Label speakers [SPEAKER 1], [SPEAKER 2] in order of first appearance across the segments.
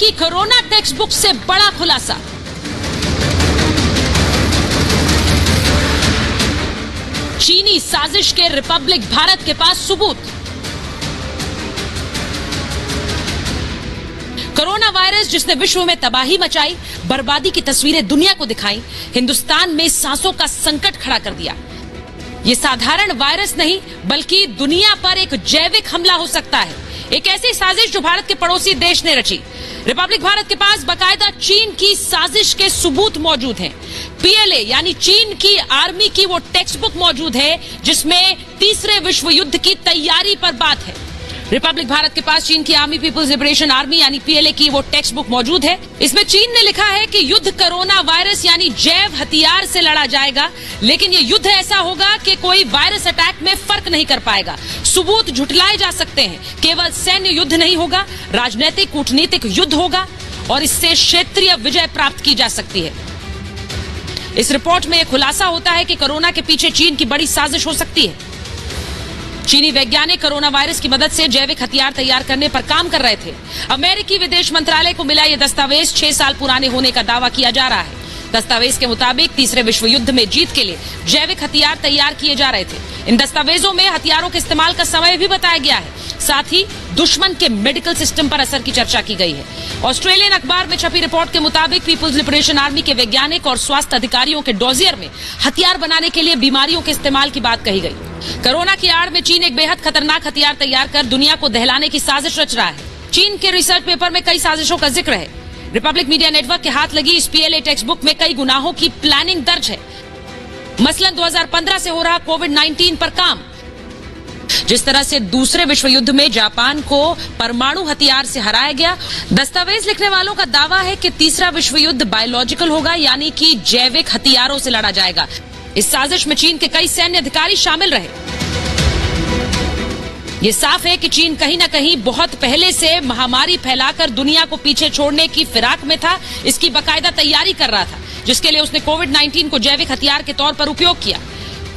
[SPEAKER 1] की corona text book से बड़ा खुलासा। चीनी साजिश के रिपब्लिक भारत के पास सबूत। कोरोना वायरस जिसने विश्व में तबाही मचाई, बर्बादी की तस्वीरें दुनिया को दिखाई, हिंदुस्तान में सांसों का संकट खड़ा कर दिया। ये साधारण वायरस नहीं बल्कि दुनिया पर एक जैविक हमला हो सकता है, एक ऐसी साजिश जो भारत के पड़ोसी देश ने रची। रिपब्लिक भारत के पास बाकायदा चीन की साजिश के सबूत मौजूद हैं। पीएलए यानी चीन की आर्मी की वो टेक्स्ट बुक मौजूद है जिसमें तीसरे विश्व युद्ध की तैयारी पर बात है। रिपब्लिक भारत के पास चीन की आर्मी पीपुल्स लिबरेशन आर्मी यानी पीएलए की वो टेक्स्ट बुक मौजूद है। इसमें चीन ने लिखा है कि युद्ध कोरोना वायरस यानी जैव हथियार से लड़ा जाएगा, लेकिन ये युद्ध ऐसा होगा कि कोई वायरस अटैक में फर्क नहीं कर पाएगा। सबूत झुटलाए जा सकते हैं। केवल सैन्य युद्ध नहीं होगा, राजनीतिक कूटनीतिक युद्ध होगा और इससे क्षेत्रीय विजय प्राप्त की जा सकती है। इस रिपोर्ट में यह खुलासा होता है कि कोरोना के पीछे चीन की बड़ी साजिश हो सकती है। चीनी वैज्ञानिक कोरोना वायरस की मदद से जैविक हथियार तैयार करने पर काम कर रहे थे। अमेरिकी विदेश मंत्रालय को मिला यह दस्तावेज 6 साल पुराने होने का दावा किया जा रहा है। दस्तावेज के मुताबिक तीसरे विश्व युद्ध में जीत के लिए जैविक हथियार तैयार किए जा रहे थे। इन दस्तावेजों में हथियारों के इस्तेमाल का समय भी बताया गया है। साथ ही दुश्मन के मेडिकल सिस्टम पर असर की चर्चा की गई है। ऑस्ट्रेलियन अखबार में छपी रिपोर्ट के मुताबिक पीपुल्स लिबरेशन आर्मी के वैज्ञानिक और स्वास्थ्य अधिकारियों के डोजियर में हथियार बनाने के लिए बीमारियों के इस्तेमाल की बात कही गई। कोरोना की आड़ में चीन एक बेहद खतरनाक हथियार तैयार कर दुनिया को दहलाने की साजिश रच रहा है। चीन के रिसर्च पेपर में कई साजिशों का जिक्र है। रिपब्लिक मीडिया नेटवर्क के हाथ लगी इस पीएलए टेक्स्ट बुक में कई गुनाहों की प्लानिंग दर्ज है। मसलन 2015 से हो रहा कोविड-19 पर काम, जिस तरह से दूसरे विश्व युद्ध में जापान को परमाणु हथियार से हराया गया। दस्तावेज लिखने वालों का दावा है कि तीसरा विश्व युद्ध बायोलॉजिकल होगा, यानी कि जैविक हथियारों से लड़ा जाएगा। इस साजिश में चीन के कई सैन्य अधिकारी शामिल रहे। ये साफ है कि चीन कहीं न कहीं बहुत पहले से महामारी फैलाकर दुनिया को पीछे छोड़ने की फिराक में था। इसकी बाकायदा तैयारी कर रहा था, जिसके लिए उसने कोविड-19 को जैविक हथियार के तौर पर उपयोग किया।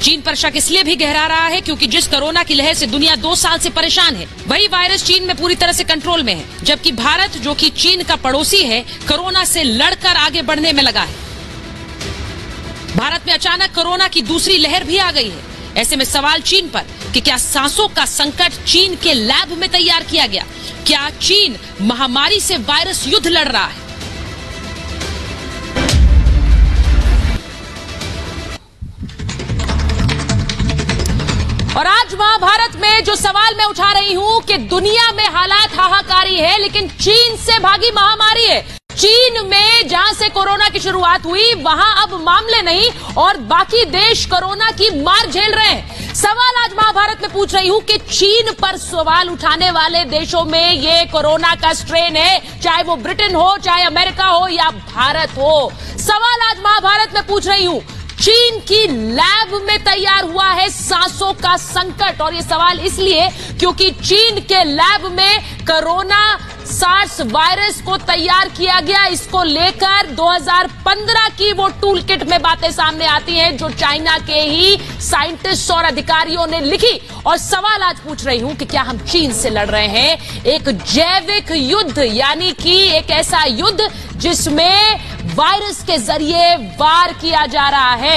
[SPEAKER 1] चीन पर शक इसलिए भी गहरा रहा है क्योंकि जिस कोरोना की लहर से दुनिया 2 साल से परेशान है, वही वायरस चीन में पूरी तरह से कंट्रोल में है, जबकि भारत जो कि चीन का पड़ोसी है, कोरोना से लड़कर आगे बढ़ने में लगा है। भारत में अचानक कोरोना की दूसरी लहर भी आ गई है। ऐसे में सवाल चीन पर कि क्या सांसों का संकट चीन के लैब में तैयार किया गया? क्या चीन महामारी से वायरस युद्ध लड़ रहा है? और आज महाभारत में जो सवाल मैं उठा रही हूं कि दुनिया में हालात हाहाकारी है, लेकिन चीन से भागी महामारी है। चीन में जहां से कोरोना की शुरुआत हुई वहां अब मामले नहीं और बाकी देश कोरोना की मार झेल रहे हैं। सवाल आज महाभारत में पूछ रही हूं कि चीन पर सवाल उठाने वाले देशों में ये कोरोना का स्ट्रेन है, चाहे वो ब्रिटेन हो, चाहे अमेरिका हो या भारत हो। सवाल आज महाभारत में पूछ रही हूं, चीन की लैब में तैयार हुआ है सांसों का संकट। और ये सवाल इसलिए क्योंकि चीन के लैब में कोरोना सार्स वायरस को तैयार किया गया। इसको लेकर 2015 की वो टूल किट में बातें सामने आती हैं जो चाइना के ही साइंटिस्ट और अधिकारियों ने लिखी। और सवाल आज पूछ रही हूं कि क्या हम चीन से लड़ रहे हैं एक जैविक युद्ध, यानी कि एक ऐसा युद्ध जिसमें वायरस के जरिए वार किया जा रहा है।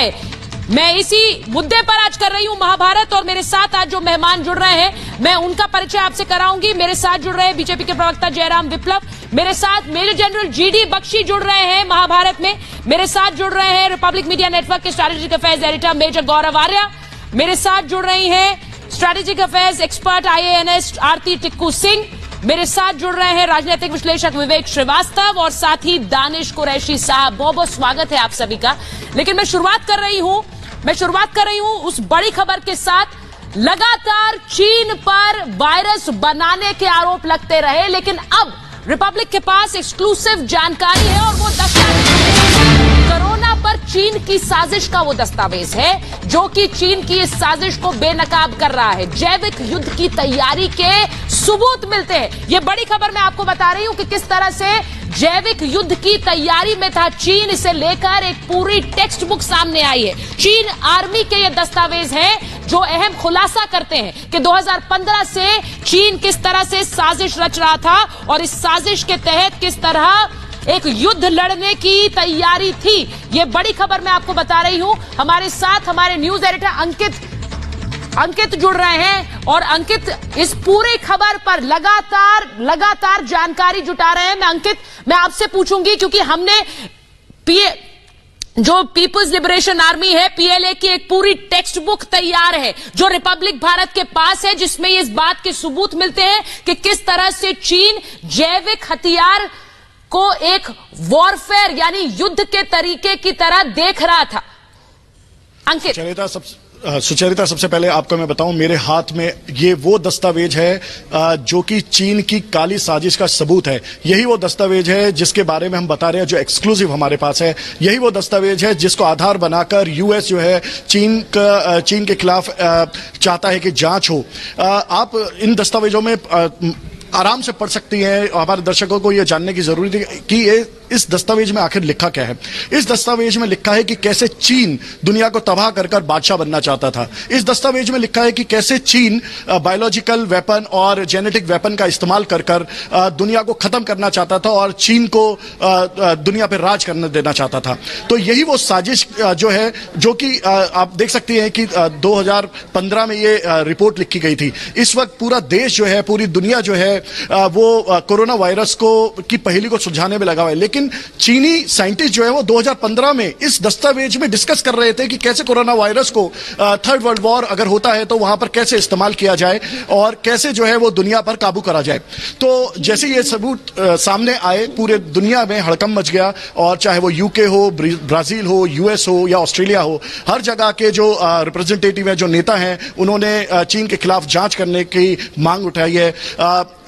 [SPEAKER 1] मैं इसी मुद्दे पर आज कर रही हूं महाभारत और मेरे साथ आज जो मेहमान जुड़ रहे हैं मैं उनका परिचय आपसे कराऊंगी। मेरे साथ जुड़ रहे हैं बीजेपी के प्रवक्ता जयराम विप्लव, मेरे साथ मेजर जनरल जीडी बख्शी जुड़ रहे हैं महाभारत में, मेरे साथ जुड़ रहे हैं रिपब्लिक मीडिया नेटवर्क के स्ट्रैटेजिक अफेयर्स एडिटर मेजर गौरव आर्या, मेरे साथ जुड़ रही हैं स्ट्रैटेजिक अफेयर्स एक्सपर्ट IANS आरती टिक्कू सिंह, मेरे साथ जुड़ रहे हैं राजनीतिक विश्लेषक विवेक श्रीवास्तव और साथ ही दानिश कुरैशी साहब। बहुत बहुत स्वागत है आप सभी का। लेकिन मैं शुरुआत कर रही हूं उस बड़ी खबर के साथ। लगातार चीन पर वायरस बनाने के आरोप लगते रहे, लेकिन अब रिपब्लिक के पास एक्सक्लूसिव जानकारी है और वो दस्तावेज कोरोना पर चीन की साजिश का वो दस्तावेज है जो कि चीन की इस साजिश को बेनकाब कर रहा है। जैविक युद्ध की तैयारी के सबूत मिलते हैं। ये बड़ी खबर मैं आपको बता रही हूं कि किस तरह से जैविक युद्ध की तैयारी में था चीन। इसे लेकर एक पूरी टेक्स्ट बुक सामने आई है। चीन आर्मी के ये दस्तावेज हैं जो अहम खुलासा करते हैं कि 2015 से चीन किस तरह से साजिश रच रहा था और इस साजिश के तहत किस तरह एक युद्ध लड़ने की तैयारी थी। ये बड़ी खबर मैं आपको बता रही हूं। हमारे साथ हमारे न्यूज एडिटर अंकित जुड़ रहे हैं और अंकित इस पूरी खबर पर लगातार जानकारी जुटा रहे हैं। मैं आपसे पूछूंगी क्योंकि हमने जो पीपल्स लिबरेशन आर्मी है पीएलए की एक पूरी टेक्स्ट बुक तैयार है जो रिपब्लिक भारत के पास है, जिसमें इस बात के सबूत मिलते हैं कि किस तरह से चीन जैविक हथियार को एक वॉरफेयर यानी युद्ध के तरीके की तरह देख रहा था। अंकित
[SPEAKER 2] सुचरिता, सबसे पहले आपको मैं बताऊं, मेरे हाथ में ये वो दस्तावेज है जो कि चीन की काली साजिश का सबूत है। यही वो दस्तावेज है जिसके बारे में हम बता रहे हैं, जो एक्सक्लूसिव हमारे पास है। यही वो दस्तावेज है जिसको आधार बनाकर यूएस जो है चीन के खिलाफ चाहता है कि जांच हो। आप इन दस्तावेजों में आराम से पढ़ सकती हैं। हमारे दर्शकों को यह जानने की जरूरत है कि ये इस दस्तावेज में आखिर लिखा क्या है। इस दस्तावेज में लिखा है कि कैसे चीन दुनिया को तबाह कर कर बादशाह बनना चाहता था। इस दस्तावेज में लिखा है कि कैसे चीन बायोलॉजिकल वेपन और जेनेटिक वेपन का इस्तेमाल कर कर दुनिया को खत्म करना चाहता था और चीन को दुनिया पर राज करने देना चाहता था। तो यही वो साजिश जो है, जो कि आप देख सकती हैं कि 2015 में ये रिपोर्ट लिखी गई थी। इस वक्त पूरा देश जो है, पूरी दुनिया जो है वो कोरोना वायरस की पहेली को सुलझाने में लगा हुआ है। लेकिन चीनी साइंटिस्ट जो है वो 2015 में इस दस्तावेज में डिस्कस कर रहे थे कि कैसे कोरोना वायरस को थर्ड वर्ल्ड वॉर अगर होता है तो वहां पर कैसे इस्तेमाल किया जाए और कैसे जो है वो दुनिया पर काबू करा जाए। तो जैसे ये सबूत सामने आए, पूरे दुनिया में हड़कंप मच गया। और चाहे वो यूके हो, ब्राजील हो, यूएस हो या ऑस्ट्रेलिया हो, हर जगह के जो रिप्रेजेंटेटिव है, जो नेता हैं, उन्होंने चीन के खिलाफ जांच करने की मांग उठाई है।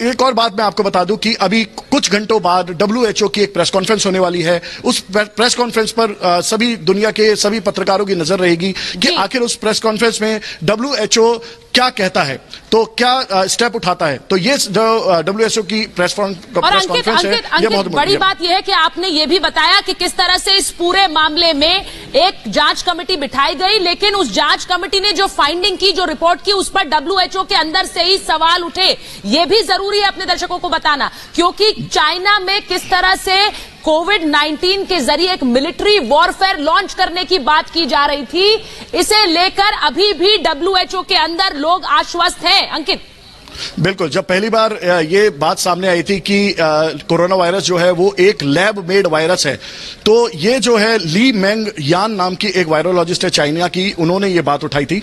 [SPEAKER 2] एक और बात मैं आपको बता दूं कि अभी कुछ घंटों बाद WHO की एक प्रेस कॉन्फ्रेंस होने वाली है। उस प्रेस कॉन्फ्रेंस पर सभी दुनिया के सभी पत्रकारों की नजर रहेगी कि आखिर उस प्रेस कॉन्फ्रेंस में WHO क्या कहता है, तो क्या स्टेप उठाता है। तो ये जो WHO की प्रेस कॉन्फ्रेंस है, ये बहुत
[SPEAKER 1] बड़ी बात यह है कि आपने ये भी बताया कि किस तरह से इस पूरे मामले में एक जांच कमेटी बिठाई गई, लेकिन उस जांच कमेटी ने जो फाइंडिंग की, जो रिपोर्ट की, उस पर WHO के अंदर से ही सवाल उठे। ये भी जरूरी है अपने दर्शकों को बताना, क्योंकि चाइना में किस तरह से कोविड-19 के जरिए एक मिलिट्री वॉरफेयर लॉन्च करने की बात की जा रही थी, इसे लेकर अभी भी WHO के अंदर लोग आश्वस्त हैं। अंकित,
[SPEAKER 2] बिल्कुल, जब पहली बार ये बात सामने आई थी कि कोरोना वायरस जो है वो एक लैब मेड वायरस है, तो ये जो है ली मेंग यान नाम की एक वायरोलॉजिस्ट है चाइना की, उन्होंने ये बात उठाई थी।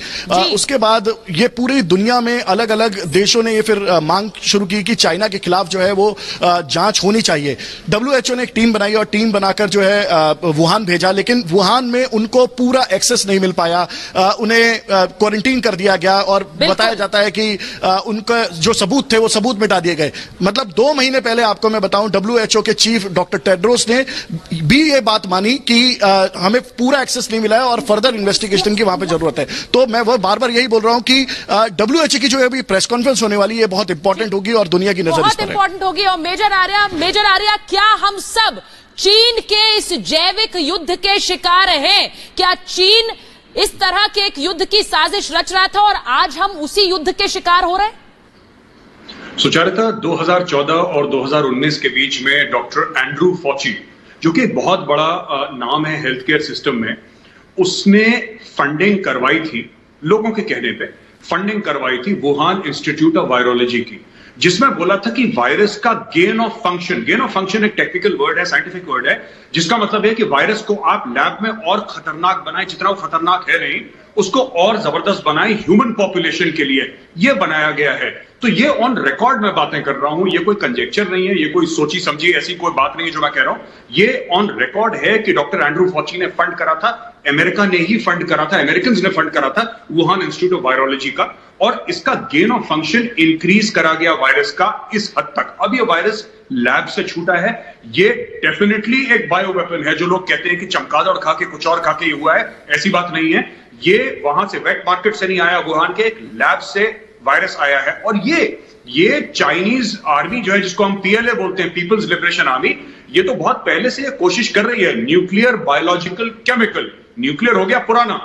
[SPEAKER 2] उसके बाद ये पूरी दुनिया में अलग अलग देशों ने ये फिर मांग शुरू की कि चाइना के खिलाफ जो है वो जांच होनी चाहिए। WHO ने एक टीम बनाई और टीम बनाकर जो है वुहान भेजा, लेकिन वुहान में उनको पूरा एक्सेस नहीं मिल पाया। उन्हें क्वारंटीन कर दिया गया और बताया जाता है कि उनका जो सबूत थे वो सबूत मिटा दिए गए। मतलब 2 महीने पहले आपको मैं बताऊं, WHO के चीफ डॉक्टर टेड्रोस ने भी ये बात मानी कि हमें पूरा एक्सेस नहीं मिला है और फर्दर इन्वेस्टिगेशन की वहां पे जरूरत है। तो मैं वो बार बार यही बोल रहा हूं कि WHO की जो है अभी प्रेस कॉन्फ्रेंस होने वाली है, बहुत इंपॉर्टेंट होगी और दुनिया की नजर इस पर है। बहुत इंपॉर्टेंट
[SPEAKER 1] होगी। और मेजर आर्या, क्या हम सब चीन के इस जैविक युद्ध के शिकार हैं? क्या चीन इस तरह के एक युद्ध की साजिश रच रहा था और आज हम उसी युद्ध के शिकार हो रहे हैं?
[SPEAKER 3] सुचरिता, 2014 और 2019 के बीच में डॉक्टर एंड्रू फॉची, जो कि एक बहुत बड़ा नाम है हेल्थ केयर सिस्टम में, उसने फंडिंग करवाई थी, लोगों के कहने पे फंडिंग करवाई थी वुहान इंस्टीट्यूट ऑफ वायरोलॉजी की, जिसमें बोला था कि वायरस का गेन ऑफ फंक्शन एक टेक्निकल वर्ड है, साइंटिफिक वर्ड है, जिसका मतलब है कि वायरस को आप लैब में और खतरनाक बनाए, जितना वो खतरनाक है नहीं, उसको और जबरदस्त बनाए ह्यूमन पॉपुलेशन के लिए, ये बनाया गया है। तो ये ऑन रिकॉर्ड मैं बातें कर रहा हूं, ये कोई कंजेक्चर नहीं है, ये कोई सोची समझी ऐसी कोई बात नहीं है जो मैं कह रहा हूं। ये ऑन रिकॉर्ड है कि डॉक्टर एंड्रू फॉची ने फंड करा था, अमेरिका ने ही फंड करा था, अमेरिकन ने फंड करा था वुहान इंस्टीट्यूट ऑफ वायरोलॉजी का, और इसका गेन ऑफ फंक्शन इंक्रीज करा गया वायरस का इस हद तक। अब ये वायरस लैब से छूटा है, ये डेफिनेटली एक बायो वेपन है। जो लोग कहते हैं कि चमगादड़ खा के कुछ और खा के ये हुआ है, ऐसी बात नहीं है। ये वहां से वेट मार्केट से नहीं आया, वुहान के एक लैब से वायरस आया है। और ये चाइनीज आर्मी जो है, जिसको हम पीएलए बोलते हैं, पीपल्स लिबरेशन आर्मी, ये तो बहुत पहले से ये कोशिश कर रही है। न्यूक्लियर, बायोलॉजिकल, केमिकल, न्यूक्लियर हो गया पुराना,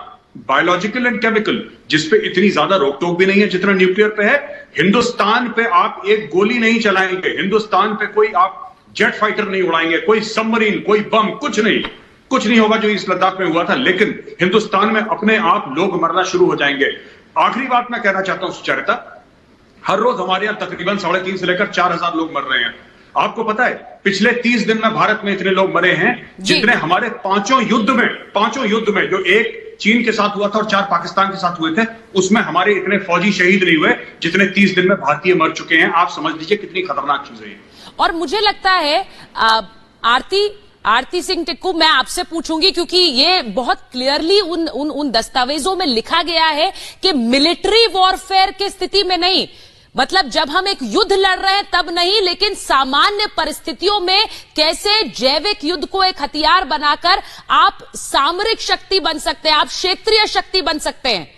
[SPEAKER 3] बायोलॉजिकल एंड केमिकल, जिसपे इतनी ज्यादा रोक टोक भी नहीं है जितना न्यूक्लियर पे है। हिंदुस्तान पे आप एक गोली नहीं चलाएंगे, हिंदुस्तान पे कोई आप जेट फाइटर नहीं उड़ाएंगे, कोई सबमरीन, कोई बम, कुछ नहीं होगा जो इस लद्दाख में हुआ था। लेकिन हिंदुस्तान में अपने आप लोग मरना शुरू हो जाएंगे। आखिरी बात मैं कहना चाहता हूं सुचरिता, हर रोज हमारे यहां तकरीबन 3.5 से लेकर 4,000 लोग मर रहे हैं। आपको पता है पिछले 30 दिन में भारत में इतने लोग मरे हैं जितने हमारे पांचों युद्ध में, जो एक चीन के साथ हुआ था और 4 पाकिस्तान के साथ हुए थे, उसमें हमारे इतने फौजी शहीद नहीं हुए जितने 30 दिन में भारतीय मर चुके हैं। आप समझ लीजिए कितनी खतरनाक चीज है ये।
[SPEAKER 1] और मुझे लगता है आरती सिंह टिक्कू, मैं आपसे पूछूंगी क्योंकि ये बहुत क्लियरली उन दस्तावेजों में लिखा गया है कि मिलिट्री वॉरफेयर की स्थिति में नहीं, मतलब जब हम एक युद्ध लड़ रहे हैं तब नहीं, लेकिन सामान्य परिस्थितियों में कैसे जैविक युद्ध को एक हथियार बनाकर आप सामरिक शक्ति बन सकते हैं, आप क्षेत्रीय शक्ति बन सकते हैं।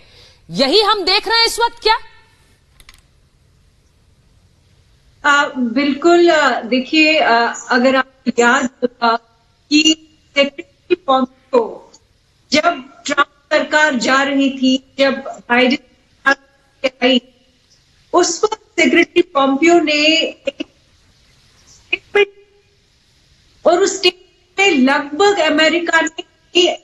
[SPEAKER 1] यही हम देख रहे हैं इस वक्त क्या?
[SPEAKER 4] बिल्कुल। देखिए, अगर आप याद होगा कि सेक्रेटरी पॉम्पियो जब ट्रंप सरकार जा रही थी, जब बाइडेन आई, उस वक्त सेक्रेटरी पॉम्पियो ने एक स्टेटमेंट, और उस स्टेटमेंट में लगभग अमेरिका ने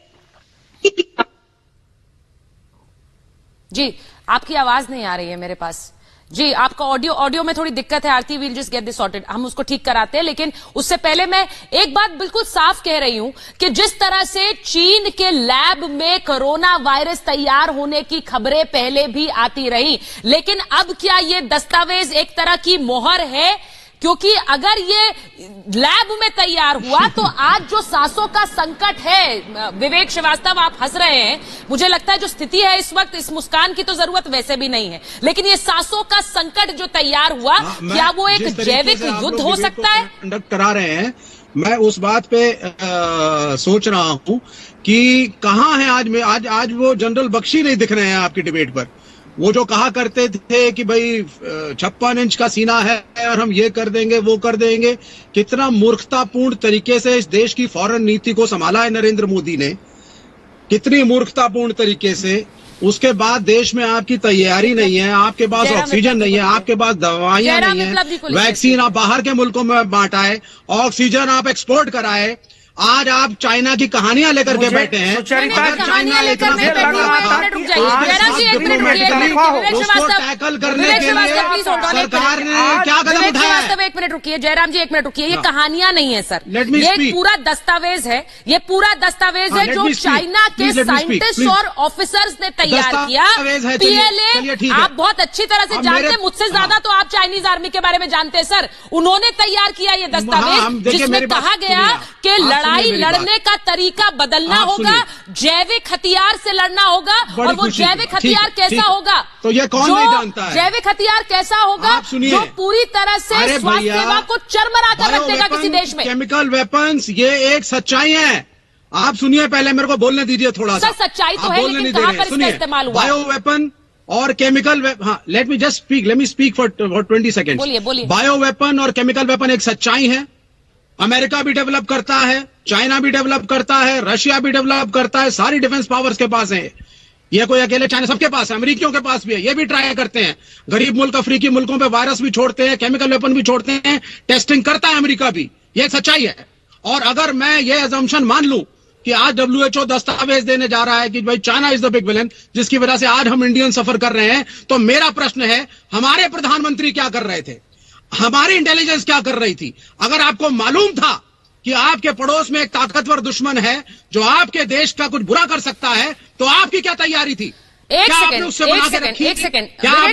[SPEAKER 1] जी, आपकी आवाज नहीं आ रही है मेरे पास। जी, आपका ऑडियो में थोड़ी दिक्कत है Aarti, we'll just get this sorted, हम उसको ठीक कराते हैं। लेकिन उससे पहले मैं एक बात बिल्कुल साफ कह रही हूं कि जिस तरह से चीन के लैब में कोरोना वायरस तैयार होने की खबरें पहले भी आती रही, लेकिन अब क्या ये दस्तावेज एक तरह की मोहर है? क्योंकि अगर ये लैब में तैयार हुआ तो आज जो सांसों का संकट है, विवेक श्रीवास्तव आप हंस रहे हैं, मुझे लगता है जो स्थिति है इस वक्त, इस मुस्कान की तो जरूरत वैसे भी नहीं है, लेकिन ये सांसों का संकट जो तैयार हुआ, क्या वो एक जैविक युद्ध हो सकता है?
[SPEAKER 5] कंडक्ट करा रहे हैं, मैं उस बात पे सोच रहा हूं कि कहां है आज वो जनरल बख्शी नहीं दिख रहे हैं आपकी डिबेट पर। वो जो कहा करते थे कि भाई 56 इंच का सीना है और हम ये कर देंगे वो कर देंगे, कितना मूर्खतापूर्ण तरीके से इस देश की फॉरेन नीति को संभाला है नरेंद्र मोदी ने, कितनी मूर्खतापूर्ण तरीके से। उसके बाद देश में आपकी तैयारी नहीं है, आपके पास ऑक्सीजन नहीं है, आपके पास दवाइयां नहीं है, वैक्सीन आप बाहर के मुल्कों में बांटाए, ऑक्सीजन आप एक्सपोर्ट कराए। आज आप चाइना की कहानियां लेकर के बैठे हैं।
[SPEAKER 1] उसको टैकल करने के लिए सरकार ने क्या कदम उठाया है? एक मिनट रुकिए जयराम जी, एक मिनट रुकिए। ये कहानियां नहीं है सर, ये पूरा दस्तावेज है, ये पूरा दस्तावेज है जो चाइना के साइंटिस्ट और ऑफिसर्स ने तैयार किया। पीएलए आप बहुत अच्छी तरह से जानते हैं, मुझसे ज्यादा तो आप चाइनीज आर्मी के बारे में जानते हैं सर। उन्होंने तैयार किया ये दस्तावेज जिसमें कहा गया कि लड़ाई लड़ने का तरीका बदलना होगा, जैविक हथियार से लड़ना होगा। और वो जैविक हथियार कैसा होगा?
[SPEAKER 5] तो ये कौन नहीं जानता है?
[SPEAKER 1] जैविक हथियार कैसा होगा जो पूरी तरह से स्वास्थ्य सेवा को चरमरा कर रख देगा किसी देश में?
[SPEAKER 5] केमिकल वेपन्स, ये एक सच्चाई है। आप सुनिए, पहले मेरे को बोलने दीजिए थोड़ा सा।
[SPEAKER 1] सच्चाई तो है, लेकिन कहां पर इसका इस्तेमाल हुआ?
[SPEAKER 5] बायो वेपन और केमिकल, हाँ, let me speak for 20 second.
[SPEAKER 1] बोलिए।
[SPEAKER 5] बायो वेपन और केमिकल वेपन एक सच्चाई है। अमेरिका भी डेवलप करता है, चाइना भी डेवलप करता है, रशिया भी डेवलप करता है, सारी डिफेंस पावर्स के पास है। ये कोई अकेले चाइना, सबके पास है, अमेरिकियों के पास भी है। ये भी ट्राई करते हैं, गरीब मुल्क अफ्रीकी मुल्कों पे वायरस भी छोड़ते हैं, केमिकल वेपन भी छोड़ते हैं, टेस्टिंग करता है अमेरिका भी। ये सच्चाई है। और अगर मैं ये अजम्पशन मान लूं कि आज WHO दस्तावेज देने जा रहा है कि भाई China is the big villain, जिसकी वजह से आज हम इंडियन सफर कर रहे हैं, तो मेरा प्रश्न है, हमारे प्रधानमंत्री क्या कर रहे थे? हमारी इंटेलिजेंस क्या कर रही थी? अगर आपको मालूम था कि आपके पड़ोस में एक ताकतवर दुश्मन है जो आपके देश का कुछ बुरा कर सकता है, तो आपकी क्या तैयारी थी?
[SPEAKER 1] एक सेकंड जयराम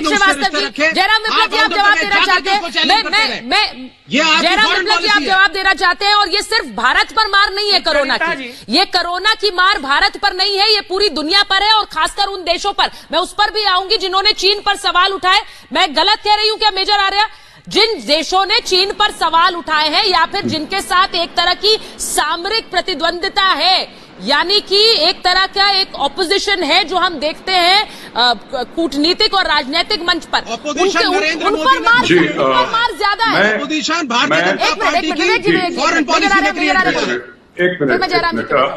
[SPEAKER 1] विप्लव जी आप जवाब देना चाहते हैं, जयराम विप्लव जी आप जवाब देना चाहते हैं। और ये सिर्फ भारत पर मार नहीं है कोरोना की, ये कोरोना की मार भारत पर नहीं है, ये पूरी दुनिया पर है, और खासकर उन देशों पर। मैं उस पर भी आऊंगी जिन्होंने चीन पर सवाल उठाए। मैं गलत कह रही हूं क्या मेजर आर्या? जिन देशों ने चीन पर सवाल उठाए हैं या फिर जिनके साथ एक तरह की सामरिक प्रतिद्वंदिता है, यानी कि एक तरह का एक ऑपोजिशन है जो हम देखते हैं कूटनीतिक और राजनीतिक मंच पर।
[SPEAKER 5] ऑपोजिशन नरेंद्र
[SPEAKER 1] उन
[SPEAKER 5] मोदी
[SPEAKER 1] पर मार,
[SPEAKER 3] जी,
[SPEAKER 1] उन पर मार ज्यादा है।
[SPEAKER 5] ऑपोजिशन भारतीय जनता
[SPEAKER 1] एक
[SPEAKER 5] पार्टी
[SPEAKER 1] मिनट,
[SPEAKER 5] की फॉरेन पॉलिसी में क्रिएट कर रही है।
[SPEAKER 3] एक मिनट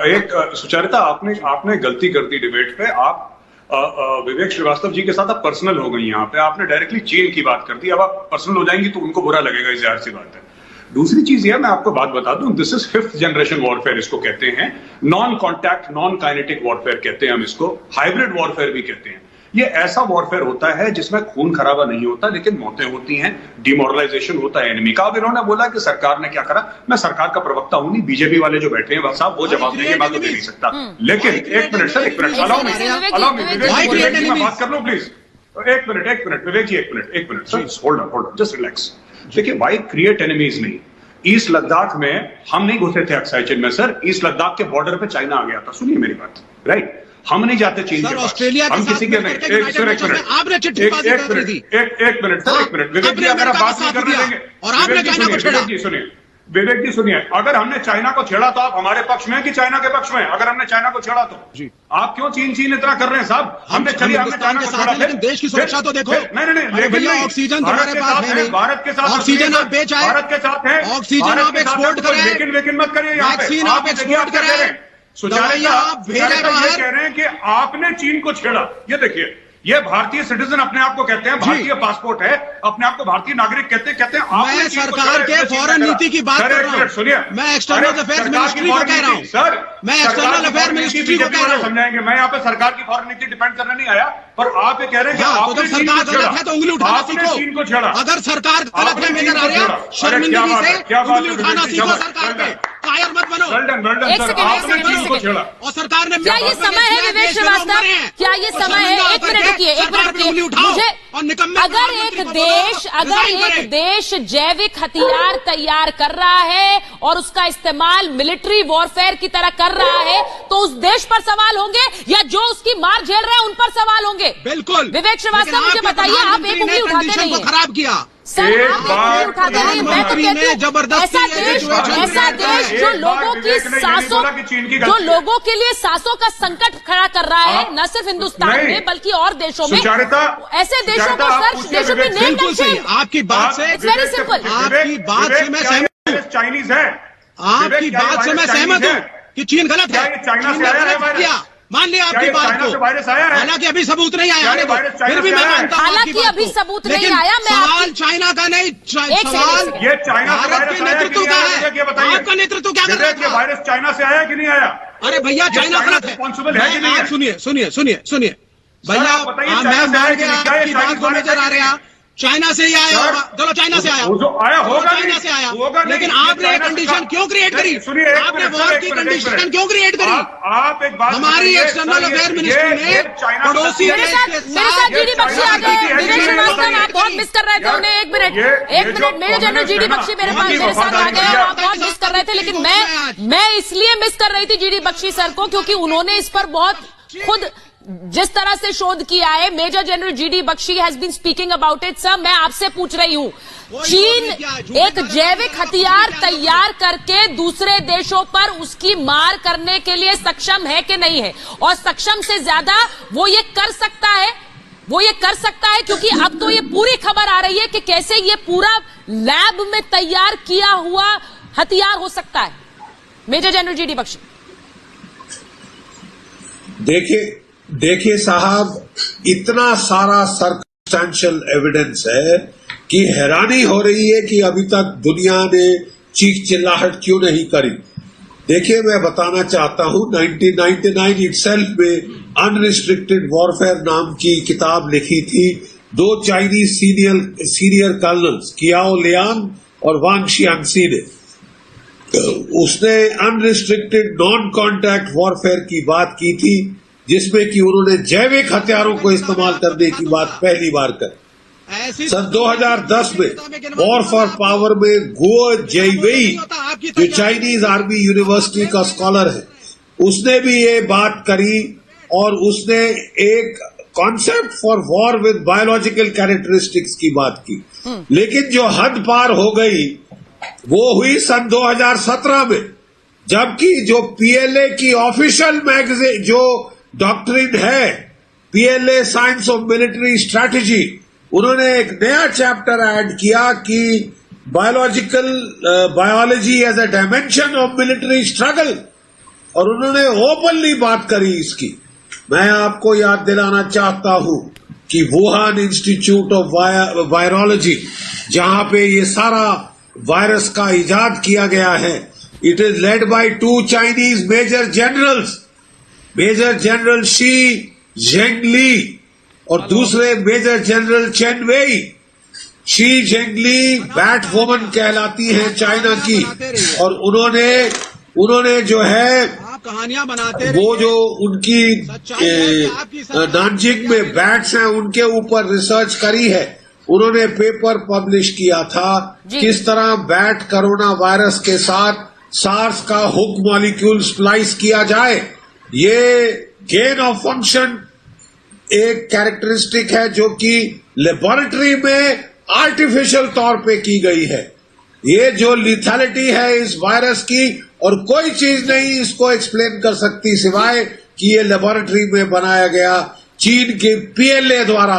[SPEAKER 3] एक सुचारिता, आपने गलती कर दी डिबेट पे। आप विवेक श्रीवास्तव जी के साथ आप पर्सनल हो गई यहाँ पे, आपने डायरेक्टली चीन की बात कर दी। अब आप पर्सनल हो जाएंगी तो उनको बुरा लगेगा, जाहिर सी बात है। दूसरी चीज यह, मैं आपको बात बता दूं, this is 5th generation warfare इसको कहते हैं। Non contact non kinetic warfare कहते हैं हम इसको, हाइब्रिड वॉरफेयर भी कहते हैं। ये ऐसा वॉरफेयर होता है जिसमें खून खराबा नहीं होता, लेकिन मौतें होती हैं, डिमोरलाइजेशन होता है एनिमी का। अब इन्होंने बोला कि सरकार ने क्या करा, मैं सरकार का प्रवक्ता हूं नहीं, बीजेपी वाले जो बैठे हैं साहब वो जवाब देंगे, मैं तो दे नहीं सकता। लेकिन एक मिनट सर, एक मिनट अलाउ मी, विवेक जी मैं बात कर लूं प्लीज। एक मिनट विवेक जी, एक minute sir, hold on just relax. देखिए, वाई क्रिएट एनिमीज नहीं। ईस्ट लद्दाख में हम नहीं घुसे थे अक्साई चीन में सर, ईस्ट लद्दाख के बॉर्डर पे चाइना आ गया था। सुनिए मेरी बात, राइट? हम नहीं जाते चीन के पास,
[SPEAKER 5] ऑस्ट्रेलिया
[SPEAKER 3] हम किसी के नहीं।
[SPEAKER 5] आपने चिट्ठीबाजी कर दी।
[SPEAKER 3] एक मिनट सर, एक मिनट विवेक जी, अगर आप बात नहीं करने देंगे,
[SPEAKER 5] और आपने चाइना को छेड़ा।
[SPEAKER 3] विवेक जी सुनिए, अगर हमने चाइना को छेड़ा तो आप हमारे पक्ष में कि चाइना के पक्ष में? अगर हमने चाइना को छेड़ा तो आप क्यों चीन इतना कर रहे हैं साहब? हमने चाइना को छेड़ा,
[SPEAKER 5] लेकिन देश की सुरक्षा तो देखो।
[SPEAKER 3] नहीं,
[SPEAKER 5] भैया ऑक्सीजन तुम्हारे पास है नहीं,
[SPEAKER 3] भारत के साथ
[SPEAKER 5] ऑक्सीजन आप बेच आए,
[SPEAKER 3] भारत के साथ है,
[SPEAKER 5] ऑक्सीजन आप एक्सपोर्ट करें,
[SPEAKER 3] लेकिन मत करिए,
[SPEAKER 5] वैक्सीन आप एक्सपोर्ट करें,
[SPEAKER 3] सुचारिता आप कह रहे हैं कि आपने चीन को छेड़ा। ये देखिए, ये भारतीय सिटीजन अपने आप को कहते हैं, भारतीय पासपोर्ट है, अपने आप को भारतीय नागरिक कहते हैं
[SPEAKER 5] मैं सरकार के फॉरेन नीति की बात कर रहा हूं।
[SPEAKER 3] सुनिए,
[SPEAKER 5] मैं एक्सटर्नल अफेयर्स मिनिस्ट्री को कह रहा हूं
[SPEAKER 3] सर,
[SPEAKER 5] मैं एक्सटर्नल अफेयर मिनिस्ट्री को कह रहा हूं।
[SPEAKER 3] समझाएंगे, मैं यहाँ पे सरकार की फॉरेन नीति डिपेंड करने नहीं आया, पर आप ये कह रहे हैं कि
[SPEAKER 5] आपने सरकार गलत है तो उंगली उठाना सीखो।
[SPEAKER 3] चीन को छेड़ा,
[SPEAKER 5] अगर सरकार गलत है मेजर आर्या, शर्मिंदगी से उंगली उठाना सीखो सरकार पे, कायर मत बनो।
[SPEAKER 1] एक सेकंड,
[SPEAKER 5] और सरकार ने
[SPEAKER 1] क्या ये समय है विवेक श्रीवास्तव, क्या ये समय है? एक मिनट रुकिए, मुझे अगर एक देश जैविक हथियार तैयार कर रहा है और उसका इस्तेमाल मिलिट्री वॉरफेयर की तरह कर रहा है, तो उस देश पर सवाल होंगे या जो उसकी मार झेल रहे हैं उन पर सवाल होंगे?
[SPEAKER 5] बिल्कुल।
[SPEAKER 1] विवेक श्रीवास्तव मुझे बताइए, आप एक उंगली उठाते नहीं हैं,
[SPEAKER 5] खराब किया
[SPEAKER 1] सर, आप एक उंगली उठाते नहीं। मैं तो कहती हूँ ऐसा देश जो लोगों के लिए सांसों का संकट खड़ा कर रहा है, न सिर्फ हिंदुस्तान में बल्कि और देशों में, ऐसे देशों को सर देशों में नेम
[SPEAKER 5] नहीं। आपकी बात से
[SPEAKER 1] वेरी सिंपल,
[SPEAKER 5] आपकी बात से मैं सहमत हूँ,
[SPEAKER 3] चाइनीज है,
[SPEAKER 5] आपकी बात से मैं सहमत हूँ कि चीन गलत है,
[SPEAKER 3] चाइना से आया है,
[SPEAKER 5] मान लिया आपकी बात को,
[SPEAKER 3] वायरस आया है,
[SPEAKER 5] हालांकि अभी सबूत नहीं आया, फिर भी मैं मानता हूं
[SPEAKER 1] हालांकि अभी सबूत नहीं आया। मैं
[SPEAKER 5] सवाल चाइना का नहीं, सवाल
[SPEAKER 3] ये चाइना
[SPEAKER 5] भारत के नेतृत्व का है। आपका नेतृत्व क्या कर रहा है?
[SPEAKER 3] वायरस चाइना से आया कि नहीं आया?
[SPEAKER 5] अरे भैया चाइना गलत है,
[SPEAKER 3] रिस्पॉन्सिबल है कि नहीं है?
[SPEAKER 5] सुनिए भैया, मैं मान गया आपकी बात को नजर आ रहा, चाइना से ही आया होगा, चलो चाइना से आया,
[SPEAKER 3] जो आया होगा,
[SPEAKER 5] चाइना से आया, लेकिन आपने कंडीशन क्यों क्रिएट करी? आपने वॉर की कंडीशन क्यों क्रिएट करी?
[SPEAKER 3] आप एक बात,
[SPEAKER 5] हमारी एक्सटर्नल अफेयर मिनिस्ट्री ने पड़ोसी
[SPEAKER 1] मेरे साथ जीडी बख्शी आ गए। विवेक श्रीवास्तव आप बहुत मिस कर रहे थे उन्हें। एक minute major general GD Bakshi मेरे साथ आ गए, आप बहुत मिस कर रहे थे, लेकिन मैं इसलिए मिस कर रही थी जीडी बख्शी सर को क्योंकि उन्होंने इस पर बहुत खुद जिस तरह से शोध किया है। Major general GD Bakshi has been speaking about it. Sir, मैं आपसे पूछ रही हूं, चीन एक जैविक हथियार तैयार करके दूसरे देशों पर उसकी मार करने के लिए सक्षम है कि नहीं है? और सक्षम से ज्यादा वो ये कर सकता है, क्योंकि अब तो ये पूरी खबर आ रही है कि कैसे ये पूरा लैब में तैयार किया हुआ हथियार हो सकता है। Major general GD Bakshi.
[SPEAKER 6] देखिए साहब, इतना सारा सर्कमस्टेंशियल एविडेंस है कि हैरानी हो रही है कि अभी तक दुनिया ने चीख चिल्लाहट क्यों नहीं करी। देखिए, मैं बताना चाहता हूं, 1999 इटसेल्फ में अनरिस्ट्रिक्टेड वॉरफेयर नाम की किताब लिखी थी 2 चाइनीज सीनियर कर्नल्स कियाओ लियांग और वांग शियांगसी ने। उसने अनरिस्ट्रिक्टेड नॉन कॉन्टैक्ट वॉरफेयर की बात की थी, जिसमें कि उन्होंने जैविक हथियारों को इस्तेमाल करने की बात पहली बार करी। सन 2010 में वॉर फॉर पावर में गुओ जेइवेई, जो चाइनीज आर्मी यूनिवर्सिटी का स्कॉलर है, उसने भी ये बात करी और उसने एक concept for war with biological characteristics की बात की। लेकिन जो हद पार हो गई वो हुई सन 2017 में, जबकि जो पीएलए की ऑफिशियल मैगजीन जो डॉक्ट्रिन है, PLA science of military strategy, उन्होंने एक नया चैप्टर ऐड किया कि biology as a dimension of military struggle, और उन्होंने ओपनली बात करी इसकी। मैं आपको याद दिलाना चाहता हूं कि वुहान इंस्टीट्यूट ऑफ वायरोलॉजी, जहां पे ये सारा वायरस का इजाद किया गया है, it is led by 2 Chinese major generals, major general Xi Zhengli और दूसरे major general Chen Wei. Xi Zhengli bat woman कहलाती है चाइना की, और उन्होंने जो है
[SPEAKER 5] कहानियां बनाते
[SPEAKER 6] वो जो उनकी नानजिंग में बैट्स हैं उनके ऊपर रिसर्च करी है। उन्होंने पेपर पब्लिश किया था किस तरह बैट कोरोना वायरस के साथ सार्स का हुक मॉलिक्यूल स्प्लाइस किया जाए। ये गेन ऑफ फंक्शन एक कैरेक्टरिस्टिक है जो कि लेबोरेटरी में आर्टिफिशियल तौर पे की गई है। ये जो लिथैलिटी है इस वायरस की, और कोई चीज नहीं इसको एक्सप्लेन कर सकती सिवाय कि ये लेबोरेटरी में बनाया गया चीन के पीएलए द्वारा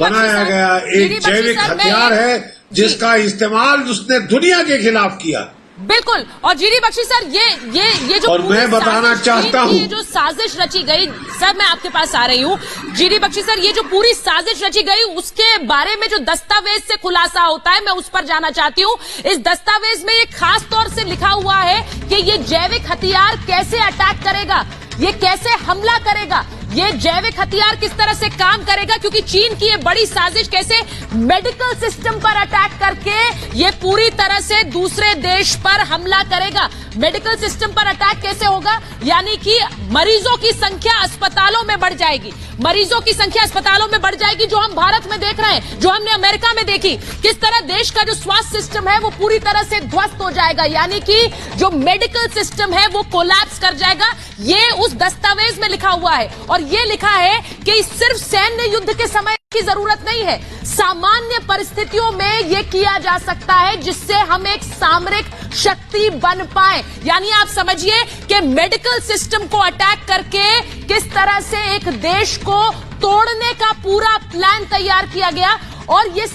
[SPEAKER 6] बनाया गया एक जैविक हथियार है जिसका इस्तेमाल उसने दुनिया के खिलाफ किया।
[SPEAKER 1] बिल्कुल। और जीडी बख्शी सर, ये जो
[SPEAKER 6] और मैं बताना चाहता हूं,
[SPEAKER 1] ये जो साजिश रची गई, सर मैं आपके पास आ रही हूं जीडी बख्शी सर, ये जो पूरी साजिश रची गई उसके बारे में जो दस्तावेज से खुलासा होता है, मैं उस पर जाना चाहती हूं। इस दस्तावेज में ये खास तौर से लिखा हुआ है कि ये जैविक हथियार कैसे अटैक करेगा, ये कैसे हमला करेगा, ये जैविक हथियार किस तरह से काम करेगा, क्योंकि चीन की ये बड़ी साजिश कैसे मेडिकल सिस्टम पर अटैक करके ये पूरी तरह से दूसरे देश पर हमला करेगा। मेडिकल सिस्टम पर अटैक कैसे होगा, यानी कि मरीजों की संख्या अस्पतालों में बढ़ जाएगी, मरीजों की संख्या अस्पतालों में बढ़ जाएगी, जो हम भारत में देख रहे हैं, जो हमने अमेरिका में देखी, किस तरह देश का जो स्वास्थ्य सिस्टम है वो पूरी तरह से ध्वस्त हो जाएगा, यानी कि जो मेडिकल सिस्टम है वो कोलैप्स कर जाएगा। ये उस दस्तावेज में लिखा हुआ है, और ये लिखा है कि सिर्फ सैन्य युद्ध के समय की जरूरत नहीं है, सामान्य परिस्थितियों में यह किया जा सकता है जिससे हम एक सामरिक शक्ति बन पाए। यानी आप समझिए कि मेडिकल सिस्टम को अटैक करके किस तरह से एक देश को तोड़ने का पूरा प्लान तैयार किया गया। और ये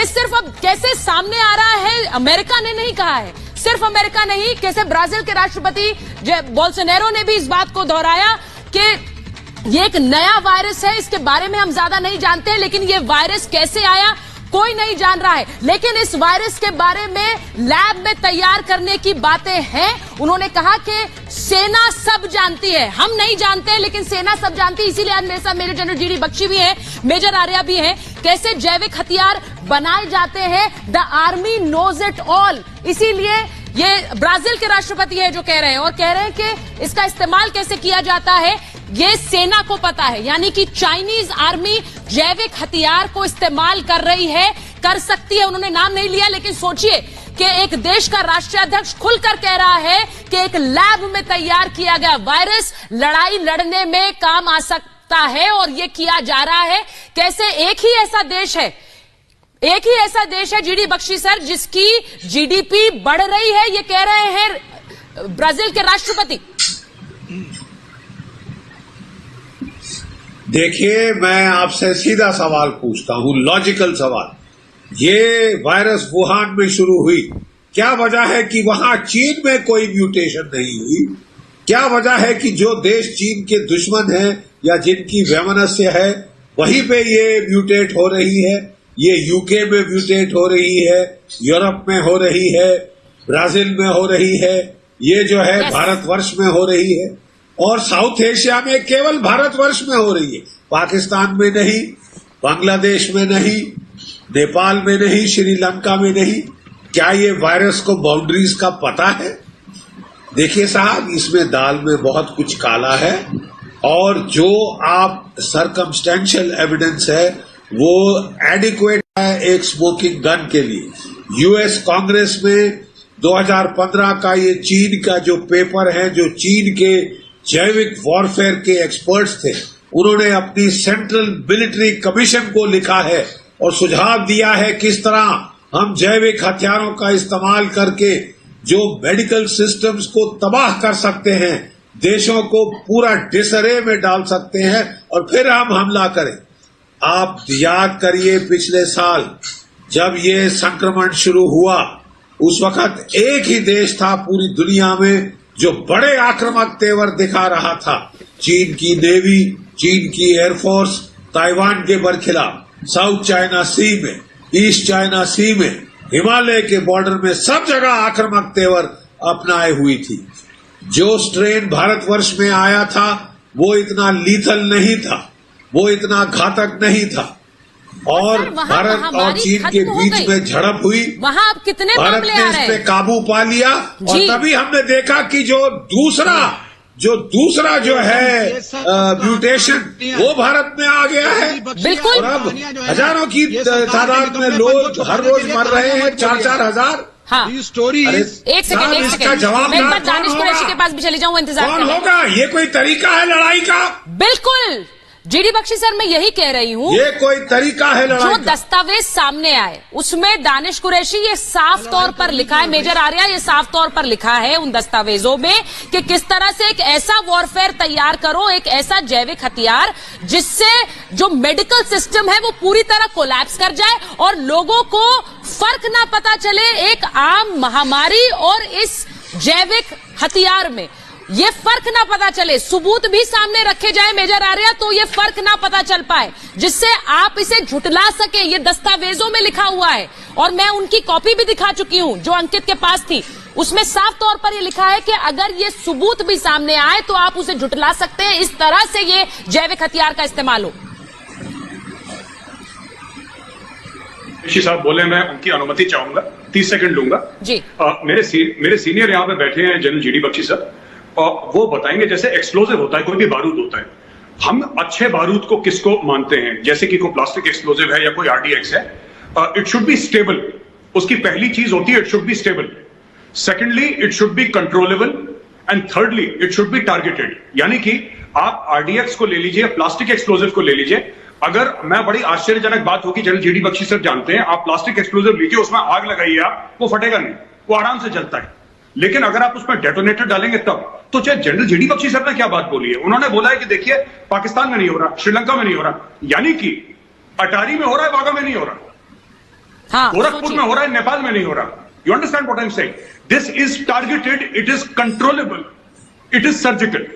[SPEAKER 1] सिर्फ अब कैसे सामने आ रहा है, अमेरिका ने नहीं कहा है, सिर्फ अमेरिका नहीं, कैसे ब्राजील के राष्ट्रपति बोल्सोनारो ने भी इस बात को दोहराया कि ये एक नया वायरस है, इसके बारे में हम ज्यादा नहीं जानते हैं, लेकिन ये वायरस कैसे आया कोई नहीं जान रहा है। लेकिन इस वायरस के बारे में लैब में तैयार करने की बातें हैं। उन्होंने कहा कि सेना सब जानती है, हम नहीं जानते लेकिन सेना सब जानती है। इसीलिए आज मेरे साथ मेजर जनरल जीडी बख्शी भी हैं, मेजर आर्या भी हैं। कैसे जैविक हथियार बनाए जाते हैं, the army knows it all. इसीलिए ये ब्राजील के राष्ट्रपति है जो कह रहे हैं, और कह रहे हैं कि इसका इस्तेमाल कैसे किया जाता है ये सेना को पता है, यानी कि चाइनीज आर्मी जैविक हथियार को इस्तेमाल कर रही है, कर सकती है। उन्होंने नाम नहीं लिया, लेकिन सोचिए कि एक देश का राष्ट्रीय अध्यक्ष खुलकर कह रहा है कि एक लैब में तैयार किया गया वायरस लड़ाई लड़ने में काम आ सकता है, और ये किया जा रहा है। कैसे एक ही ऐसा देश है जीडी बख्शी सर जिसकी जीडीपी बढ़ रही है, ये कह रहे हैं ब्राजील के राष्ट्रपति।
[SPEAKER 6] देखिए, मैं आपसे सीधा सवाल पूछता हूं, लॉजिकल सवाल। ये वायरस वुहान में शुरू हुई, क्या वजह है कि वहां चीन में कोई म्यूटेशन नहीं हुई? क्या वजह है कि जो देश चीन के दुश्मन हैं या जिनकी वैमनस्य है वहीं पे ये म्यूटेट हो रही है? ये यूके में म्यूटेट हो रही है, यूरोप में हो रही है, ब्राजील में हो रही है, ये जो है भारतवर्ष में हो रही है, और साउथ एशिया में केवल भारतवर्ष में हो रही है, पाकिस्तान में नहीं, बांग्लादेश में नहीं, नेपाल में नहीं, श्रीलंका में नहीं। क्या ये वायरस को बाउंड्रीज का पता है? देखिए साहब, इसमें दाल में बहुत कुछ काला है, और जो आप सर्कमस्टेंशियल एविडेंस है वो एडिक्वेट है एक स्मोकिंग गन के लिए। यूएस कांग्रेस में 2015 का ये चीन का जो पेपर है, जो चीन के जैविक वॉरफेयर के एक्सपर्ट्स थे, उन्होंने अपनी सेंट्रल मिलिट्री कमीशन को लिखा है और सुझाव दिया है किस तरह हम जैविक हथियारों का इस्तेमाल करके जो मेडिकल सिस्टम्स को तबाह कर सकते हैं, देशों को पूरा डिसरे में डाल सकते हैं और फिर हम हमला करें। आप याद करिए पिछले साल जब ये संक्रमण शुरू हुआ, उस वक्त एक ही देश था पूरी दुनिया में जो बड़े आक्रामक तेवर दिखा रहा था। चीन की नेवी, चीन की एयरफोर्स ताइवान के बरखिलाफ, साउथ चाइना सी में, ईस्ट चाइना सी में, हिमालय के बॉर्डर में सब जगह आक्रामक तेवर अपनाए हुई थी। जो स्ट्रेन भारतवर्ष में आया था वो इतना लीथल नहीं था, वो इतना घातक नहीं था और भारत और चीन के बीच में झड़प हुई।
[SPEAKER 1] वहां अब कितने
[SPEAKER 6] भारत
[SPEAKER 1] मामले
[SPEAKER 6] ने
[SPEAKER 1] आ
[SPEAKER 6] इस
[SPEAKER 1] रहे
[SPEAKER 6] पे
[SPEAKER 1] हैं?
[SPEAKER 6] काबू पा लिया और तभी हमने देखा कि जो दूसरा जो है म्यूटेशन वो भारत में आ गया है।
[SPEAKER 1] बिल्कुल।
[SPEAKER 6] और अब हजारों की तादाद में लोग हर रोज मर रहे हैं, 4-4 हजार।
[SPEAKER 1] हाँ,
[SPEAKER 5] स्टोरी
[SPEAKER 1] एक सेकंड
[SPEAKER 6] इसका जवाब
[SPEAKER 1] मैं एक बार
[SPEAKER 6] कौन
[SPEAKER 1] दानिश कुरैशी के पास भी चली जाऊं, इंतजार
[SPEAKER 6] कौन
[SPEAKER 1] करें।
[SPEAKER 6] होगा? ये कोई तरीका है लड़ाई का?
[SPEAKER 1] बिल्कुल जीडी बख्शी सर, मैं यही कह रही हूँ,
[SPEAKER 6] ये कोई तरीका है
[SPEAKER 1] जो
[SPEAKER 6] लड़ाई का?
[SPEAKER 1] दस्तावेज सामने आए उसमें दानिश कुरैशी ये साफ तौर पर लिखा है, मेजर आर्या ये साफ तौर पर लिखा है उन दस्तावेजों में कि किस तरह से एक ऐसा वॉरफेयर तैयार करो, एक ऐसा जैविक हथियार जिससे जो मेडिकल सिस्टम है वो पूरी तरह कोलैप्स कर जाए और लोगों को फर्क ना पता चले एक आम महामारी और इस जैविक हथियार में। ये फर्क ना पता चले, सबूत भी सामने रखे जाए मेजर आर्या, तो ये फर्क ना पता चल पाए जिससे आप इसे झुटला सके। ये दस्तावेजों में लिखा हुआ है और मैं उनकी कॉपी भी दिखा चुकी हूं जो अंकित के पास थी। उसमें साफ तौर पर ये लिखा है कि अगर ये सबूत भी सामने आए तो आप उसे झुटला सकते हैं, इस तरह से ये जैविक हथियार का इस्तेमाल हो।
[SPEAKER 3] ऋषि साहब बोले, मैं उनकी अनुमति चाहूंगा, 30 सेकंड लूंगा
[SPEAKER 1] जी।
[SPEAKER 3] मेरे सीनियर यहाँ पे बैठे हैं जनरल जीडी बख्शी सर, और वो बताएंगे जैसे एक्सप्लोजिव होता है, कोई भी बारूद होता है, हम अच्छे बारूद को किसको मानते हैं, जैसे कि कोई प्लास्टिक एक्सप्लोजिव है या कोई आरडीएक्स है, इट शुड बी स्टेबल। उसकी पहली चीज होती है it should be stable, secondly it should be controllable and thirdly it should be targeted. यानी कि आप आरडीएक्स को ले लीजिए, प्लास्टिक एक्सप्लोजिव को ले लीजिए, अगर मैं बड़ी आश्चर्यजनक बात होगी, जनरल जीडी बख्शी सर जानते हैं, आप प्लास्टिक एक्सप्लोजिव लीजिए, उसमें आग लगाइए आप, वो फटेगा नहीं, वो आराम से जलता है। लेकिन अगर आप उसमें डेटोनेटर डालेंगे तब, तो चाहे जनरल जीडी बख्शी सर ने क्या बात बोली है, उन्होंने बोला है कि देखिए पाकिस्तान में नहीं हो रहा, श्रीलंका में नहीं हो रहा, यानी कि अटारी में हो रहा है, वाघा में नहीं हो रहा,
[SPEAKER 1] हाँ,
[SPEAKER 3] गोरखपुर में हो रहा है, नेपाल में नहीं हो रहा। You understand what I am saying? This is targeted, it is controllable, it is surgical,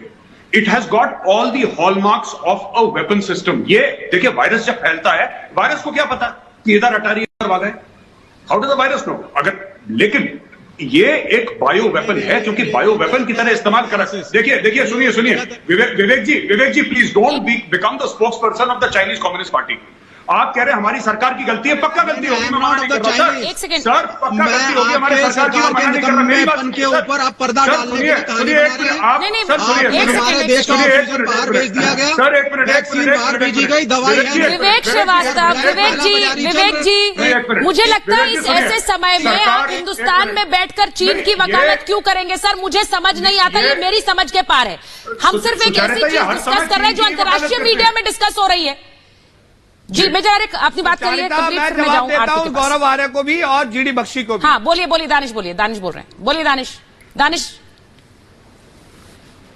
[SPEAKER 3] it has got all the hallmarks of a weapon system. ये देखिए, वायरस जब फैलता है, वायरस को क्या पता कि इधर अटारी इधर वाघा है? How does the virus know? अगर, लेकिन ये एक बायो वेपन है, क्योंकि बायो वेपन की तरह इस्तेमाल करा। देखिए सुनिए Vivek ji please don't become the spokesperson of the Chinese Communist Party. आप कह रहे हैं हमारी सरकार की गलती है, पक्का गलती होगी, मैं मना नहीं कर रहा सर।
[SPEAKER 1] एक सेकंड
[SPEAKER 3] सर, पक्का गलती होगी हमारी सरकार की, मैं मना नहीं कर रहा। मेरी बात
[SPEAKER 5] के ऊपर आप पर्दा डालने के लिए
[SPEAKER 3] सुनिए एक मिनट, आप
[SPEAKER 1] नहीं,
[SPEAKER 3] सर सुनिए,
[SPEAKER 5] हमारे देश का ऑक्सीजन बाहर भेज दिया गया,
[SPEAKER 3] सर एक मिनट,
[SPEAKER 5] वैक्सीन बाहर भेजी गई, दवाई
[SPEAKER 1] विवेक श्रीवास्तव, विवेक जी, मुझे लगता है इस ऐसे समय में आप हिंदुस्तान में बैठकर चीन की वकालत क्यों करेंगे सर? मुझे समझ नहीं आता, ये मेरी समझ के पार है। हम सिर्फ एक ऐसी चीज डिस्कस कर रहे हैं जो अंतर्राष्ट्रीय मीडिया में डिस्कस हो रही है। जी मेजर अपनी बात करिए,
[SPEAKER 7] मैं जवाब देता हूं गौरव आर्य को भी और जीडी बख्शी को भी।
[SPEAKER 1] हाँ बोलिए दानिश बोल रहे हैं, बोलिए दानिश।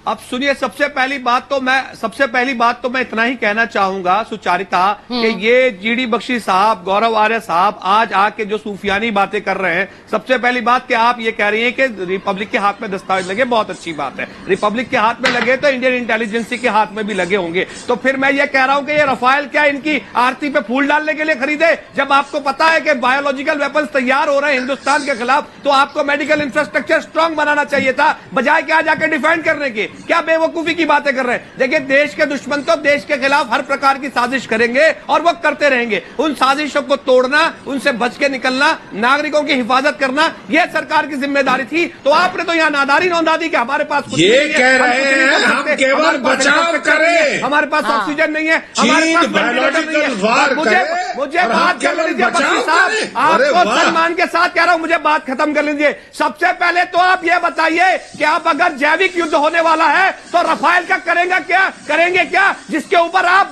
[SPEAKER 7] अब सुनिए, सबसे पहली बात तो मैं इतना ही कहना चाहूंगा सुचारिता, कि ये जीडी बख्शी साहब, गौरव आर्य साहब आज आके जो सूफियानी बातें कर रहे हैं, सबसे पहली बात कि आप ये कह रही हैं कि रिपब्लिक के हाथ में दस्तावेज लगे, बहुत अच्छी बात है, रिपब्लिक के हाथ में लगे तो इंडियन इंटेलिजेंसी के हाथ में भी लगे होंगे। तो फिर मैं ये कह रहा हूं कि ये रफाल क्या इनकी आरती पे फूल डालने के लिए खरीदे? जब आपको पता है कि बायोलॉजिकल वेपन्स तैयार हो रहे हैं हिंदुस्तान के खिलाफ, तो आपको मेडिकल इंफ्रास्ट्रक्चर स्ट्रांग बनाना चाहिए था, बजाय क्या जाकर डिफेंड करने के। क्या बेवकूफी की बातें कर रहे हैं? देखिए, देश के दुश्मन तो देश के खिलाफ हर प्रकार की साजिश करेंगे और वो करते रहेंगे। उन साजिशों को तोड़ना, उनसे बच के निकलना, नागरिकों की हिफाजत करना, यह सरकार की जिम्मेदारी थी। तो आपने तो यहाँ नादारी नौंदा दी कि हमारे पास कुछ
[SPEAKER 6] ये
[SPEAKER 7] नहीं है,
[SPEAKER 6] कह रहे हैं हम केवल बचाव करें,
[SPEAKER 7] हमारे पास ऑक्सीजन नहीं है, हमारे पास
[SPEAKER 6] बायोलॉजिकल वार करे,
[SPEAKER 7] मुझे बात कर लीजिए बख्शी साहब, आपको सम्मान के साथ कह रहा हूं, मुझे बात खत्म कर लीजिए। सबसे पहले तो आप ये बताइए कि आप अगर जैविक युद्ध होने वाला है तो रफाल का करेंगे क्या जिसके ऊपर आप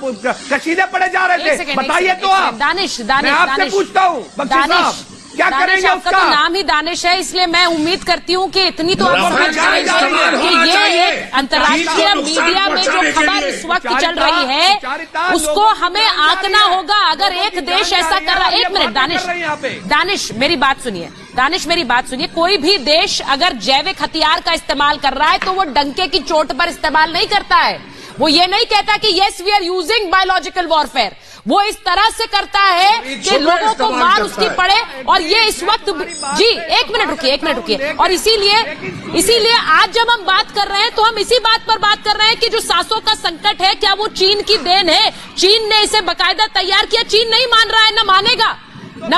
[SPEAKER 7] कशीदे पड़े जा रहे थे? बताइए तो आप।
[SPEAKER 1] दानिश
[SPEAKER 7] मैं आपसे पूछता हूं बख्शी साहब, क्या
[SPEAKER 1] दानिश,
[SPEAKER 7] करेंगे
[SPEAKER 1] आपका
[SPEAKER 7] उसका?
[SPEAKER 1] तो नाम ही दानिश है, इसलिए मैं उम्मीद करती हूँ कि इतनी तो आप
[SPEAKER 6] राफेल
[SPEAKER 1] समझ
[SPEAKER 6] का
[SPEAKER 1] जाएंगे
[SPEAKER 6] इस्तेमाल
[SPEAKER 1] कि
[SPEAKER 6] होना
[SPEAKER 1] ये
[SPEAKER 6] चाहिए।
[SPEAKER 1] एक अंतर्राष्ट्रीय
[SPEAKER 6] चीन को नुकसान
[SPEAKER 1] मीडिया में जो
[SPEAKER 6] पहुंचाने के
[SPEAKER 1] खबर
[SPEAKER 6] लिए।
[SPEAKER 1] इस वक्त चल
[SPEAKER 7] सुचारिता,
[SPEAKER 1] रही
[SPEAKER 7] सुचारिता,
[SPEAKER 1] है उसको
[SPEAKER 7] लोगों की
[SPEAKER 1] हमें
[SPEAKER 7] जान जा
[SPEAKER 1] आंकना
[SPEAKER 7] रही है।
[SPEAKER 1] होगा। अगर
[SPEAKER 7] लोगों
[SPEAKER 1] एक
[SPEAKER 7] की
[SPEAKER 1] देश
[SPEAKER 7] जान जा
[SPEAKER 1] ऐसा
[SPEAKER 7] रही
[SPEAKER 1] कर
[SPEAKER 7] है,
[SPEAKER 1] रहा
[SPEAKER 7] आप
[SPEAKER 1] है,
[SPEAKER 7] ये
[SPEAKER 1] एक मिनट
[SPEAKER 7] बातें
[SPEAKER 1] दानिश,
[SPEAKER 7] कर रहे हैं यहाँ पे।
[SPEAKER 1] दानिश मेरी बात सुनिए, दानिश मेरी बात सुनिए। कोई भी देश अगर जैविक हथियार का इस्तेमाल कर रहा है तो वो डंके की चोट पर इस्तेमाल नहीं करता है। वो ये नहीं कहता कि yes we are using biological warfare. वो इस तरह से करता है कि लोगों को मार उसकी पड़े। और ये इस वक्त जी एक मिनट रुकिए। और इसीलिए आज जब हम बात कर रहे हैं तो हम इसी बात पर बात कर रहे हैं कि जो सांसों का संकट है क्या वो चीन की देन है? चीन ने इसे बाकायदा तैयार किया। चीन नहीं मान रहा है, न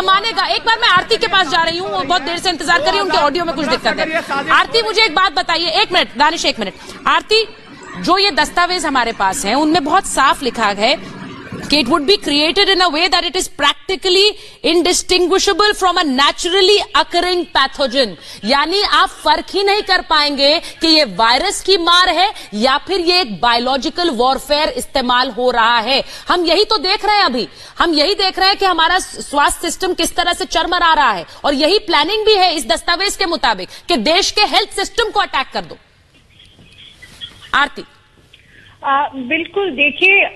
[SPEAKER 1] मानेगा। एक बार मैं आरती के पास जा रही हूँ, वो बहुत देर से इंतजार कर रही हूँ, उनके ऑडियो में कुछ दिक्कत है। आरती मुझे एक बात बताइए, एक मिनट दानिश, एक मिनट। आरती, जो ये दस्तावेज हमारे पास हैं उनमें बहुत साफ लिखा है कि it would be created in a way that it is practically indistinguishable from a naturally occurring pathogen. यानी आप फर्क ही नहीं कर पाएंगे कि ये वायरस की मार है या फिर ये एक बायोलॉजिकल वॉरफेयर इस्तेमाल हो रहा है। हम यही तो देख रहे हैं अभी। हम यही देख रहे हैं कि हमारा स्वास्थ्य सिस्टम किस तरह से चरमरा रहा है। और यही प्लानिंग भी है इस दस्तावेज के मुताबिक कि देश के हेल्थ सिस्टम को अटैक कर दो। आरती,
[SPEAKER 8] बिल्कुल, देखिए,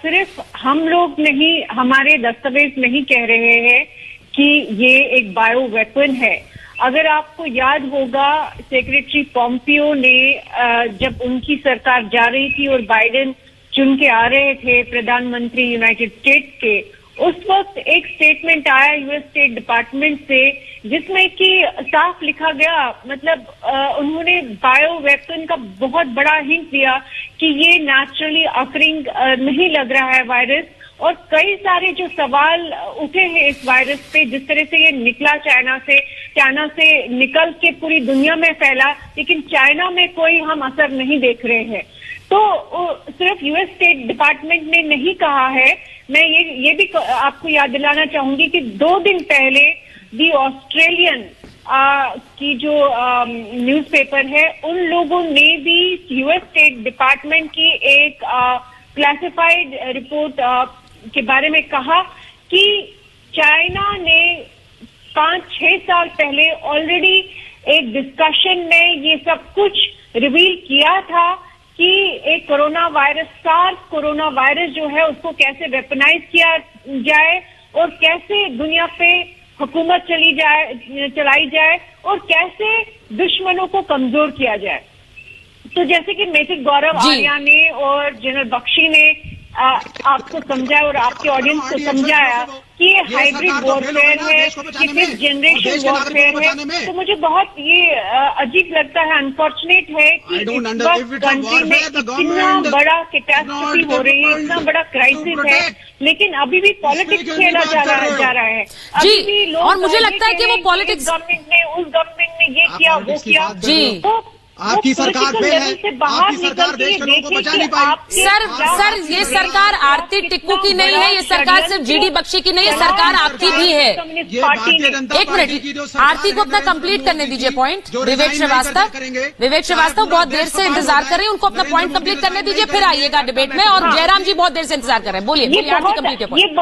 [SPEAKER 8] सिर्फ हम लोग नहीं, हमारे दस्तावेज नहीं कह रहे हैं कि ये एक बायो वेपन है। अगर आपको याद होगा, सेक्रेटरी पॉम्पियो ने जब उनकी सरकार जा रही थी और बाइडेन चुन के आ रहे थे प्रधानमंत्री यूनाइटेड स्टेट्स के, उस वक्त एक स्टेटमेंट आया यूएस स्टेट डिपार्टमेंट से जिसमें कि साफ लिखा गया, मतलब उन्होंने बायो वेपन का बहुत बड़ा हिंट दिया कि ये नेचुरली अकरिंग नहीं लग रहा है वायरस। और कई सारे जो सवाल उठे हैं इस वायरस पे, जिस तरह से ये निकला चाइना से निकल के पूरी दुनिया में फैला, लेकिन चाइना में कोई हम असर नहीं देख रहे हैं। तो सिर्फ यूएस स्टेट डिपार्टमेंट ने नहीं कहा है। मैं ये भी आपको याद दिलाना चाहूंगी कि 2 दिन पहले दी ऑस्ट्रेलियन की जो न्यूज़पेपर है, उन लोगों ने भी यूएस स्टेट डिपार्टमेंट की एक क्लासिफाइड रिपोर्ट के बारे में कहा कि चाइना ने 5-6 साल पहले ऑलरेडी एक डिस्कशन में ये सब कुछ रिवील किया था कि एक कोरोना वायरस जो है उसको कैसे वेपनाइज किया जाए और कैसे दुनिया पे हुकूमत चलाई जाए और कैसे दुश्मनों को कमजोर किया जाए। तो जैसे कि मेजर गौरव आर्या ने और जनरल बख्शी ने आपको समझाया और आपके ऑडियंस को समझाया कि ये हाइब्रिड वॉरफेयर है, ये फिफ्थ जनरेशन वॉरफेयर है। तो मुझे बहुत ये अजीब लगता है, अनफॉर्चुनेट है कि इस वक्त कंट्री में इतना बड़ा कैटास्ट्रोफी हो रही है, इतना बड़ा क्राइसिस है, लेकिन अभी भी पॉलिटिक्स खेला जा रहा है। अभी भी लोग
[SPEAKER 1] और मुझे लगता है कि वो पॉलिटिक्स,
[SPEAKER 8] उस गवर्नमेंट ने ये किया, वो किया।
[SPEAKER 1] जी,
[SPEAKER 5] आपकी सरकार फेल है, आपकी सरकार देश के लोगों को बचा नहीं पाई।
[SPEAKER 1] सर ये सरकार आरती टिक्कू की नहीं है, ये सरकार सिर्फ जीडी बख्शी की नहीं है, सरकार आपकी भी है। एक मिनट, आरती को अपना कंप्लीट करने दीजिए पॉइंट। विवेक श्रीवास्तव बहुत देर से इंतजार कर रहे हैं, उनको अपना पॉइंट कंप्लीट करने दीजिए, फिर आइएगा डिबेट में। और जयराम जी बहुत देर से इंतजार कर रहे हैं, बोलिए आरती कंप्लीट कीजिए।
[SPEAKER 8] ये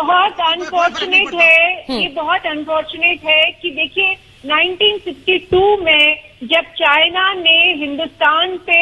[SPEAKER 8] बहुत अनफॉर्चुनेट है कि देखिए 1962 में जब चाइना ने हिंदुस्तान पे